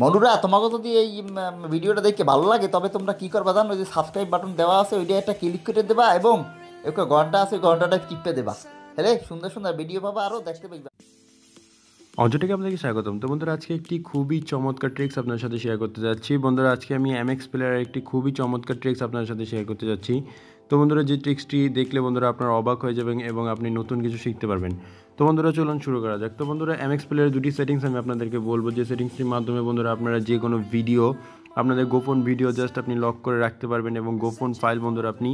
বন্ধুরা তোমাকে যদি এই ভিডিওটা দেখে ভালো লাগে তবে তোমরা কি করবা জানো, ওই যে সাবস্ক্রাইব বাটন দেওয়া আছে ওইটা একটা ক্লিক করে দেবা এবং একটা ঘন্টা আছে ওই ঘন্টাটা টিপে দেবা। হ্যাঁ, সুন্দর সুন্দর ভিডিও পাবা আরও দেখতে পাইবা। অযোধ্যাকে আপনাকে স্বাগতম। তো বন্ধুরা আজকে একটি খুবই চমৎকার ট্রিক্স আপনার সাথে শেয়ার করতে যাচ্ছি। বন্ধুরা আজকে আমি এমএক্স প্লেয়ারের একটি খুবই চমৎকার ট্রিক্স আপনার সাথে শেয়ার করতে যাচ্ছি। তো বন্ধুরা যে ট্রিক্সটি দেখলে বন্ধুরা আপনারা অবাক হয়ে যাবেন এবং আপনি নতুন কিছু শিখতে পারবেন। তো বন্ধুরা চলুন শুরু করা যাক। তো বন্ধুরা এমএক্স প্লেয়ারের দুটি সেটিংস আমি আপনাদেরকে বলবো, যে সেটিংসটির মাধ্যমে বন্ধুরা আপনারা যে কোনো ভিডিও, আপনাদের গোপন ভিডিও জাস্ট আপনি লক করে রাখতে পারবেন এবং গোপন ফাইল বন্ধুরা আপনি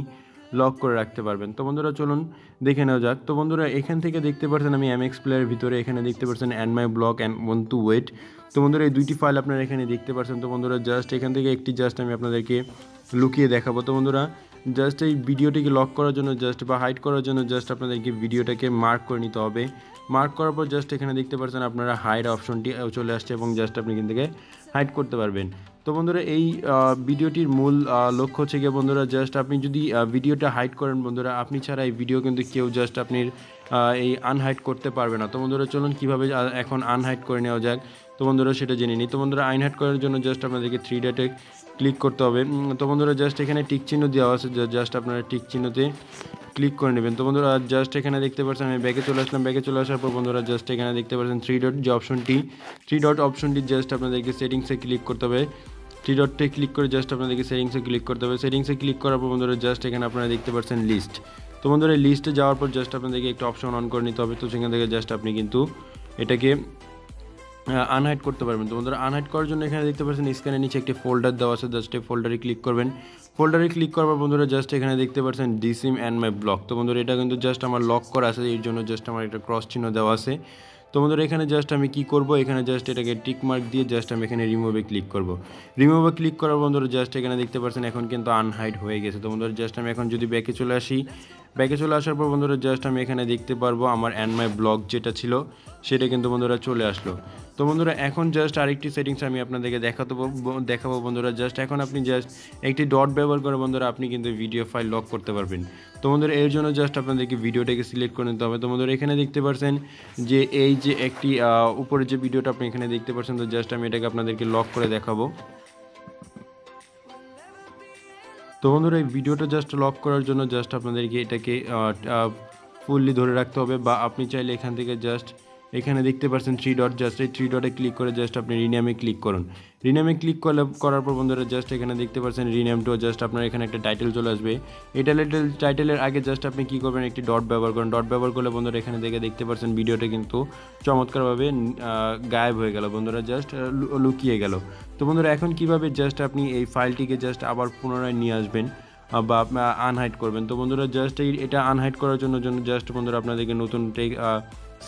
লক করে রাখতে পারবেন। তো বন্ধুরা চলুন দেখে নেওয়া যাক। তো বন্ধুরা এখান থেকে দেখতে পাচ্ছেন আমি এমএক্স প্লেয়ারের ভিতরে এখানে দেখতে পাচ্ছেন and my block and want to wait. তো বন্ধুরা এই দুইটি ফাইল আপনারা এখানে দেখতে পাচ্ছেন। তো বন্ধুরা জাস্ট এখান থেকে একটি জাস্ট আমি আপনাদেরকে লুকিয়ে দেখাবো। তো বন্ধুরা জাস্ট এই ভিডিওটিকে লক করার জন্য জাস্ট বা হাইড করার জন্য জাস্ট আপনাদেরকে ভিডিওটাকে মার্ক করে নিতে হবে। মার্ক করার পর জাস্ট এখানে দেখতে পাচ্ছেন আপনারা হাইড অপশনটি চলে আসছে এবং জাস্ট আপনি এখান থেকে হাইড করতে পারবেন। তো বন্ধুরা এই ভিডিওটির মূল লক্ষ্য হচ্ছে গিয়ে বন্ধুরা জাস্ট আপনি যদি ভিডিওটা হাইড করেন বন্ধুরা, আপনি ছাড়া এই ভিডিও কিন্তু কেউ জাস্ট আপনি এই আনহাইড করতে পারবে না। তো বন্ধুরা চলুন কীভাবে এখন আনহাইড করে নেওয়া যাক। তো বন্ধুরা সেটা জেনে নিই। তো বন্ধুরা আনহাইড করার জন্য জাস্ট আপনাদেরকে 3 ডটে ক্লিক করতে হবে। তো বন্ধুরা জাস্ট এখানে টিক চিহ্ন দেওয়া আছে, জাস্ট আপনারা টিক চিহ্নতে ক্লিক করে নেবেন। তো বন্ধুরা জাস্ট এখানে দেখতে পাচ্ছেন আমি ব্যাকে চলে আসলাম। ব্যাকে চলে আসার পর বন্ধুরা জাস্ট এখানে দেখতে পাচ্ছেন 3 ডট যে অপশনটি, 3 ডট অপশনটি জাস্ট আপনাদেরকে সেটিংসে ক্লিক করতে হবে। 3 ডটে ক্লিক করে জাস্ট আপনাদেরকে সেটিংসে ক্লিক করতে হবে। সেটিংসে ক্লিক করার পর বন্ধুরা জাস্ট এখানে আপনারা দেখতে পাচ্ছেন লিস্ট। তো বন্ধুরা লিস্টে যাওয়ার পর জাস্ট আপনাদেরকে একটা অপশন অন করে নিতে হবে। তো সেখান থেকে জাস্ট আপনি কিন্তু এটাকে আনহাইড করতে পারবেন। তো বন্ধুরা আনহাইড করার জন্য এখানে দেখতে পাচ্ছেন স্ক্যানের নিচে একটি ফোল্ডার দেওয়া আছে, জাস্ট এই ফোল্ডারে ক্লিক করবেন। ফোল্ডারে ক্লিক করার পর বন্ধুরা জাস্ট এখানে দেখতে পাচ্ছেন ডিসিম অ্যান্ড মাই ব্লক। তো বন্ধুরা এটা কিন্তু জাস্ট আমার লক করা আছে, এর জন্য জাস্ট আমার একটা ক্রস চিহ্ন দেওয়া আছে। তো বন্ধুরা এখানে জাস্ট আমি কি করব, এখানে জাস্ট এটাকে টিক মার্ক দিয়ে জাস্ট আমি এখানে রিমুভে ক্লিক করব। রিমুভে ক্লিক করার বন্ধুরা জাস্ট এখানে দেখতে পাচ্ছেন এখন কিন্তু আনহাইড হয়ে গেছে। তো বন্ধুরা জাস্ট আমি এখন যদি ব্যাকে চলে আসি, ব্যাকে চলে আসার পর বন্ধুরা জাস্ট আমি এখানে দেখতে পারবো আমার অ্যান্ড মাই ব্লক যেটা ছিল সেটা কিন্তু বন্ধুরা চলে আসলো। তো বন্ধুরা এখন জাস্ট আরেকটি সেটিংস আমি আপনাদেরকে দেখাবো বন্ধুরা। জাস্ট এখন আপনি জাস্ট একটি ডট ব্যবহার করে বন্ধুরা আপনি কিন্তু ভিডিও ফাইল লক করতে পারবেন। তো বন্ধুরা এর জন্য জাস্ট আপনাদেরকে ভিডিওটাকে সিলেক্ট করে নিতে হবে। তো বন্ধুরা এখানে দেখতে পাচ্ছেন যে এই যে একটি উপরে যে ভিডিওটা আপনি এখানে দেখতে পাচ্ছেন, তো জাস্ট আমি এটাকে আপনাদেরকে লক করে দেখাবো। তো বন্ধুরা এই ভিডিওটা জাস্ট লক করার জন্য জাস্ট আপনাদেরকে এটাকে ফুললি ধরে রাখতে হবে, বা আপনি চাইলে এখান থেকে জাস্ট এখানে দেখতে পাচ্ছেন 3 ডট, জাস্ট এই 3 ডটে ক্লিক করে জাস্ট আপনি রিনেমে ক্লিক করুন। রিনেমে ক্লিক করার পর বন্ধুরা জাস্ট এখানে দেখতে পাচ্ছেন রিনেম টু, জাস্ট আপনার এখানে একটা টাইটেল চলে আসবে। এই টাইটেলের আগে জাস্ট আপনি কী করবেন, একটি ডট ব্যবহার করেন। ডট ব্যবহার করলে বন্ধুরা এখানে থেকে দেখতে পাচ্ছেন ভিডিওটা কিন্তু চমৎকারভাবে গায়েব হয়ে গেল বন্ধুরা, জাস্ট লুকিয়ে গেল। তো বন্ধুরা এখন কিভাবে জাস্ট আপনি এই ফাইলটিকে জাস্ট আবার পুনরায় নিয়ে আসবেন বা আনহাইড করবেন। তো বন্ধুরা জাস্ট এটা আনহাইড করার জন্য জাস্ট বন্ধুরা আপনাদেরকে নতুন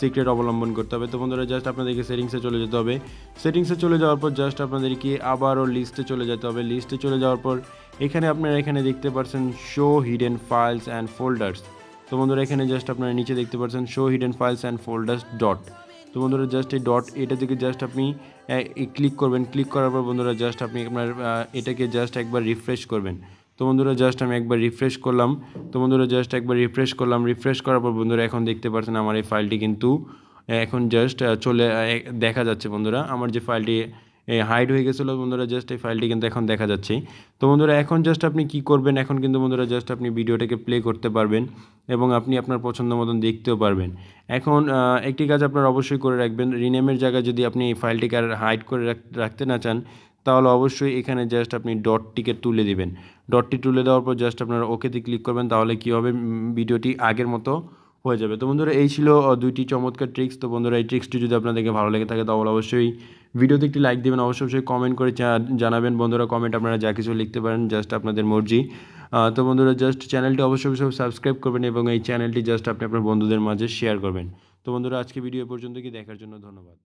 সিক্রেট অবলম্বন করতে হবে। তো বন্ধুরা জাস্ট আপনাদেরকে সেটিংসে চলে যেতে হবে। সেটিংসে চলে যাওয়ার পর জাস্ট আপনাদেরকে আবারও লিস্টে চলে যেতে হবে। লিস্টে চলে যাওয়ার পর এখানে আপনারা এখানে দেখতে পাচ্ছেন show hidden files and folders. তো বন্ধুরা এখানে জাস্ট আপনারা নিচে দেখতে পাচ্ছেন show hidden files and folders dot. তো বন্ধুরা জাস্ট এই ডট এটা থেকে জাস্ট আপনি ক্লিক করবেন। ক্লিক করার পর বন্ধুরা জাস্ট আপনি আপনার এটাকে জাস্ট একবার রিফ্রেশ করবেন। তো বন্ধুরা জাস্ট আমি একবার রিফ্রেশ করলাম। তো বন্ধুরা জাস্ট একবার রিফ্রেশ করলাম। রিফ্রেশ করার পর বন্ধুরা এখন দেখতে পাচ্ছেন আমার এই ফাইলটি কিন্তু এখন জাস্ট দেখা যাচ্ছে বন্ধুরা। আমার যে ফাইলটি হাইড হয়ে গেছিলো বন্ধুরা জাস্ট এই ফাইলটি কিন্তু এখন দেখা যাচ্ছে। তো বন্ধুরা এখন জাস্ট আপনি কি করবেন, এখন কিন্তু বন্ধুরা জাস্ট আপনি ভিডিওটাকে প্লে করতে পারবেন এবং আপনি আপনার পছন্দ মতন দেখতেও পারবেন। এখন একটি কাজ আপনার অবশ্যই করে রাখবেন, রিনেমের জায়গায় যদি আপনি এই ফাইলটিকে আর হাইড করে রাখতে না চান তাহলে অবশ্যই এখানে জাস্ট আপনি ডটটিকে তুলে দিবেন। ডটটি তুলে দেওয়ার পর জাস্ট আপনারা ওকেতে ক্লিক করবেন, তাহলে কী হবে ভিডিওটি আগের মতো হয়ে যাবে। তো বন্ধুরা এই ছিল দুইটি চমৎকার ট্রিক্স। তো বন্ধুরা এই ট্রিক্সটি যদি আপনাদেরকে ভালো লেগে থাকে তাহলে অবশ্যই ভিডিওতে একটি লাইক দেবেন, অবশ্যই কমেন্ট করে জানাবেন বন্ধুরা। কমেন্ট আপনারা যা কিছু লিখতে পারেন, জাস্ট আপনাদের মর্জি। তো বন্ধুরা জাস্ট চ্যানেলটি অবশ্যই সাবস্ক্রাইব করবেন এবং এই চ্যানেলটি জাস্ট আপনি আপনার বন্ধুদের মাঝে শেয়ার করবেন। তো বন্ধুরা আজকে ভিডিও পর্যন্ত কি দেখার জন্য ধন্যবাদ।